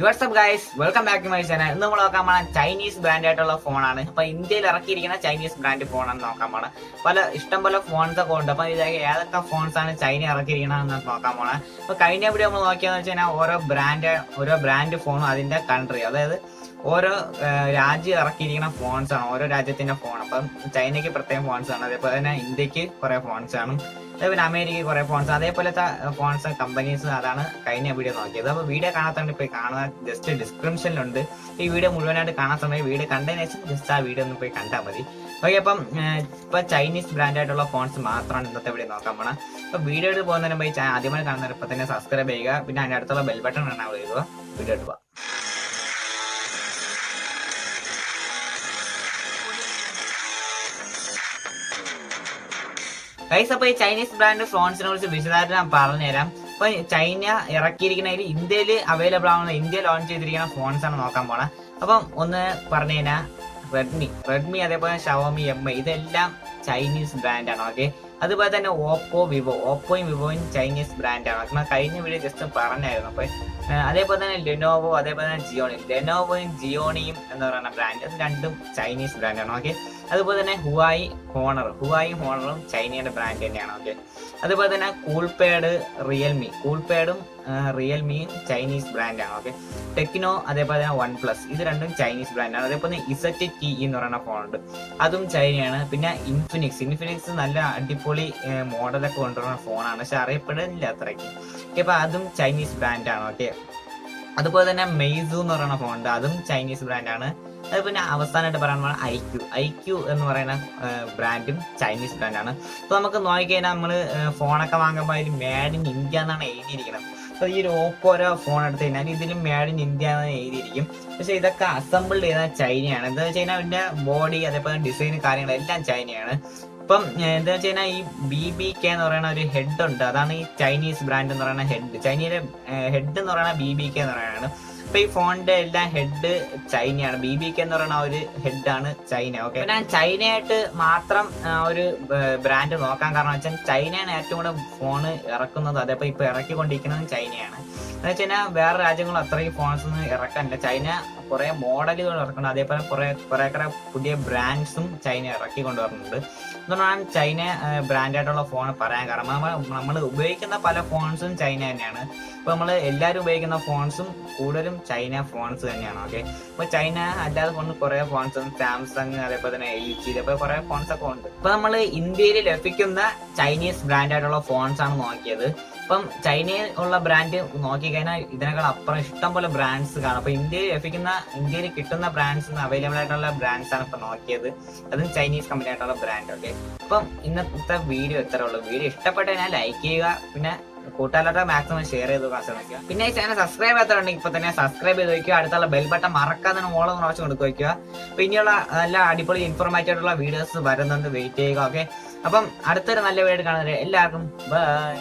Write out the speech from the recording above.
WhatsApp guys, welcome back to my channel. ഇന്ന് നമ്മൾ നോക്കാൻ പോണ ചൈനീസ് ബ്രാൻഡ് ആയിട്ടുള്ള ഫോണാണ്. അപ്പൊ ഇന്ത്യയിൽ ഇറക്കിയിരിക്കുന്ന ചൈനീസ് ബ്രാൻഡ് ഫോണാണ് നോക്കാൻ പോണ. ഇഷ്ടംപോലെ ഫോൺസ് ഒക്കെ ഉണ്ട്. അപ്പൊ ഇതൊക്കെ ഏതൊക്കെ ഫോൺസ് ആണ് ചൈന ഇറക്കിയിരിക്കണമെന്ന് നോക്കാൻ പോണ. അപ്പൊ കഴിഞ്ഞ വീഡിയോ നമ്മൾ നോക്കിയാന്ന് വെച്ച് കഴിഞ്ഞാൽ ഓരോ ബ്രാൻഡ് ഫോണും അതിന്റെ കൺട്രി, അതായത് ഓരോ രാജ്യം ഇറക്കിയിരിക്കുന്ന ഫോൺസ് ആണ്, ഓരോ രാജ്യത്തിന്റെ ഫോൺ. അപ്പം ചൈനയ്ക്ക് പ്രത്യേകം ഫോൺസ് ആണ്, അതേപോലെ തന്നെ ഇന്ത്യക്ക് കുറെ ഫോൺസ് ആണ്, അതേപോലെ അമേരിക്കയ്ക്ക് കുറെ ഫോൺസ്, അതേപോലത്തെ ഫോൺസ് കമ്പനീസ്. അതാണ് കഴിഞ്ഞ വീഡിയോ നോക്കിയത്. അപ്പൊ വീഡിയോ കാണാത്തോണ്ട് പോയി കാണുക, ജസ്റ്റ് ഡിസ്ക്രിപ്ഷനിലുണ്ട്. ഈ വീഡിയോ മുഴുവനായിട്ട് കാണാൻ സമയം വീഡിയോ കണ്ടതിന് ശേഷം ജസ്റ്റ് ആ വീഡിയോ ഒന്ന് പോയി കണ്ടാൽ മതി. ഓക്കെ, അപ്പം ഇപ്പൊ ചൈനീസ് ബ്രാൻഡ് ആയിട്ടുള്ള ഫോൺസ് മാത്രമാണ് ഇന്നത്തെ വീഡിയോ നോക്കാൻ പോണത്. അപ്പൊ വീഡിയോ എടുത്ത് പോകുന്നതിന് മുമ്പ് ആദ്യമായി കാണുന്നവർ ഇപ്പൊ തന്നെ സബ്സ്ക്രൈബ് ചെയ്യുക, പിന്നെ അതിന്റെ അടുത്തുള്ള ബെൽ ബട്ടൺ എണ്ണാവ് ചെയ്യുക. വീഡിയോ എടുക്കുക. അപ്പൊ ഈ ചൈനീസ് ബ്രാൻഡ് ഫോൺസിനെ കുറിച്ച് വിശദമായിട്ട് ഞാൻ പറഞ്ഞുതരാം. അപ്പൊ ചൈന ഇറക്കിയിരിക്കുന്നതിൽ ഇന്ത്യയിൽ അവൈലബിൾ ആവുന്ന, ഇന്ത്യ ലോഞ്ച് ചെയ്തിരിക്കുന്ന ഫോൺസ് ആണ് നോക്കാൻ പോണത്. അപ്പം ഒന്ന് പറഞ്ഞു കഴിഞ്ഞാൽ റെഡ്മി, അതേപോലെ ഷവോമി, MI, ഇതെല്ലാം ചൈനീസ് ബ്രാൻഡാണ്. ഓക്കെ, അതുപോലെ തന്നെ ഓപ്പോയും വിവോയും ചൈനീസ് ബ്രാൻഡാണ്. നമ്മൾ കഴിഞ്ഞ വീഡിയോ ജസ്റ്റ് പറഞ്ഞായിരുന്നു. അപ്പൊ അതേപോലെ തന്നെ ലെനോവോ, അതേപോലെ തന്നെ ലെനോവോയും ജിയോണിയും എന്ന് പറയുന്ന ബ്രാൻഡ്, അത് രണ്ടും ചൈനീസ് ബ്രാൻഡാണ്. ഓക്കെ, അതുപോലെ തന്നെ ഹുവായും ഹോണറും ചൈനയുടെ ബ്രാൻഡ് തന്നെയാണ്. ഓക്കെ, അതുപോലെ തന്നെ കൂൾപേഡും റിയൽമിയും ചൈനീസ് ബ്രാൻഡാണ്. ഓക്കെ, ടെക്നോ, അതേപോലെ തന്നെ OnePlus, ഇത് രണ്ടും ചൈനീസ് ബ്രാൻഡാണ്. അതേപോലെ ZTE എന്ന് പറയുന്ന ഫോണുണ്ട്, അതും ചൈനയാണ്. പിന്നെ ഇൻഫിനിക്സ് നല്ല അടിപൊളി മോഡലൊക്കെ കൊണ്ടുവരുന്ന ഫോണാണ്, പക്ഷെ അറിയപ്പെടുന്നില്ല അത്രയ്ക്ക്. അപ്പൊ അതും ചൈനീസ് ബ്രാൻഡാണ്. ഓക്കെ, അതുപോലെ തന്നെ മെയ്സു എന്ന് പറയുന്ന ഫോണുണ്ട്, അതും ചൈനീസ് ബ്രാൻഡാണ്. അത് പിന്നെ അവസാനമായിട്ട് പറയാൻ ഐക്യു എന്ന് പറയുന്ന ബ്രാൻഡും ചൈനീസ് ബ്രാൻഡാണ്. അപ്പൊ നമുക്ക് നോക്കിക്കഴിഞ്ഞാൽ നമ്മള് ഫോണൊക്കെ വാങ്ങുമ്പോൾ അതിൽ മേഡ് ഇൻ ഇന്ത്യ എന്നാണ് എഴുതിയിരിക്കുന്നത്. അപ്പൊ ഈ ഒരു ഓപ്പോരോ ഫോൺ എടുത്തു കഴിഞ്ഞാൽ ഇതിലും മേഡ് ഇൻ ഇന്ത്യ എന്ന് എഴുതിയിരിക്കും, പക്ഷെ ഇതൊക്കെ അസംബിൾ ചെയ്ത ചൈനയാണ്. എന്താ വെച്ച് കഴിഞ്ഞാൽ ഇതിന്റെ ബോഡി, അതേപോലെ ഡിസൈൻ, കാര്യങ്ങളെല്ലാം ചൈനയാണ്. ഇപ്പം എന്താ വെച്ച് കഴിഞ്ഞാൽ ഈ BBK എന്ന് പറയുന്ന ഒരു ഹെഡ് ഉണ്ട്, അതാണ് ഈ ചൈനീസ് ബ്രാൻഡ് എന്ന് പറയുന്ന ഹെഡ്. ചൈനയിലെ ഹെഡ് എന്ന് പറയുന്ന BBK എന്ന് പറയുന്നതാണ്. അപ്പൊ ഈ ഫോണിന്റെ എല്ലാം ഹെഡ് ചൈനയാണ്. BBK എന്ന് പറയുന്ന ഒരു ഹെഡാണ് ചൈന. ഓക്കെ, ഞാൻ ചൈനയായിട്ട് മാത്രം ഒരു ബ്രാൻഡ് നോക്കാൻ കാരണം വെച്ചാൽ ചൈനയാണ് ഏറ്റവും കൂടുതൽ ഫോൺ ഇറക്കുന്നത്, അതേപോലെ ഇപ്പൊ ഇറക്കിക്കൊണ്ടിരിക്കുന്നതും ചൈനയാണ്. എന്ന് വെച്ച് കഴിഞ്ഞാൽ വേറെ രാജ്യങ്ങൾ അത്രയും ഫോൺസ് ഒന്നും ഇറക്കാനില്ല. ചൈന കുറെ മോഡലുകൾ ഇറക്കണം, അതേപോലെ കുറെ പുതിയ ബ്രാൻഡ്സും ചൈന ഇറക്കിക്കൊണ്ടുവരുന്നുണ്ട്. അതുകൊണ്ടാണ് ചൈന ബ്രാൻഡായിട്ടുള്ള ഫോൺ പറയാൻ കാരണം. നമ്മൾ ഉപയോഗിക്കുന്ന പല ഫോൺസും ചൈന തന്നെയാണ്. ഇപ്പൊ നമ്മൾ എല്ലാവരും ഉപയോഗിക്കുന്ന ഫോൺസും കൂടുതലും ചൈന ഫോൺസ് തന്നെയാണ്. ഓക്കെ, ഇപ്പൊ ചൈന അല്ലാതെ ഫോൺ കുറെ ഫോൺസും, സാംസങ്, അതേപോലെ തന്നെ LG, ഇതേപോലെ കുറെ ഫോൺസ് ഒക്കെ ഉണ്ട്. ഇപ്പൊ നമ്മൾ ഇന്ത്യയിൽ ലഭിക്കുന്ന ചൈനീസ് ബ്രാൻഡായിട്ടുള്ള ഫോൺസ് ആണ് നോക്കിയത്. ഇപ്പം ചൈനയിൽ ഉള്ള ബ്രാൻഡ് നോക്കിക്കഴിഞ്ഞാൽ ഇതിനേക്കാൾ അപ്പുറം ഇഷ്ടംപോലെ ബ്രാൻഡ്സ് കാണും. അപ്പൊ ഇന്ത്യയിൽ കിട്ടുന്ന ബ്രാൻഡ്സ്, അവൈലബിൾ ആയിട്ടുള്ള ബ്രാൻഡ്സ് ആണ് ഇപ്പൊ നോക്കിയത്, അതും ചൈനീസ് കമ്പനി ആയിട്ടുള്ള ബ്രാൻഡ്. ഓക്കെ, അപ്പം ഇന്നത്തെ വീഡിയോ ഇത്ര ഉള്ളൂ. വീഡിയോ ഇഷ്ടപ്പെട്ട ഞാൻ ലൈക്ക് ചെയ്യുക, പിന്നെ കൂട്ടുകാരുടെ മാക്സിമം ഷെയർ ചെയ്ത് ശ്രമിക്കുക. പിന്നെ ഈ ചാനൽ സബ്സ്ക്രൈബ് ചെയ്യാത്തതുണ്ടെങ്കിൽ ഇപ്പൊ തന്നെ സബ്സ്ക്രൈബ് ചെയ്ത് വയ്ക്കുക, അടുത്തുള്ള ബെൽ ബട്ടൺ മറക്കാതെ ഓളം പ്രാവശ്യം കൊടുക്കുക വയ്ക്കുക. അപ്പൊ ഇനിയുള്ള നല്ല അടിപൊളി ഇൻഫോർമേറ്റീവ് ആയിട്ടുള്ള വീഡിയോസ് വരുന്നുണ്ട്, വെയിറ്റ് ചെയ്യുക. ഓക്കെ, അപ്പം അടുത്തൊരു നല്ല വീഡിയോ കാണുന്നത് എല്ലാവർക്കും ബൈ.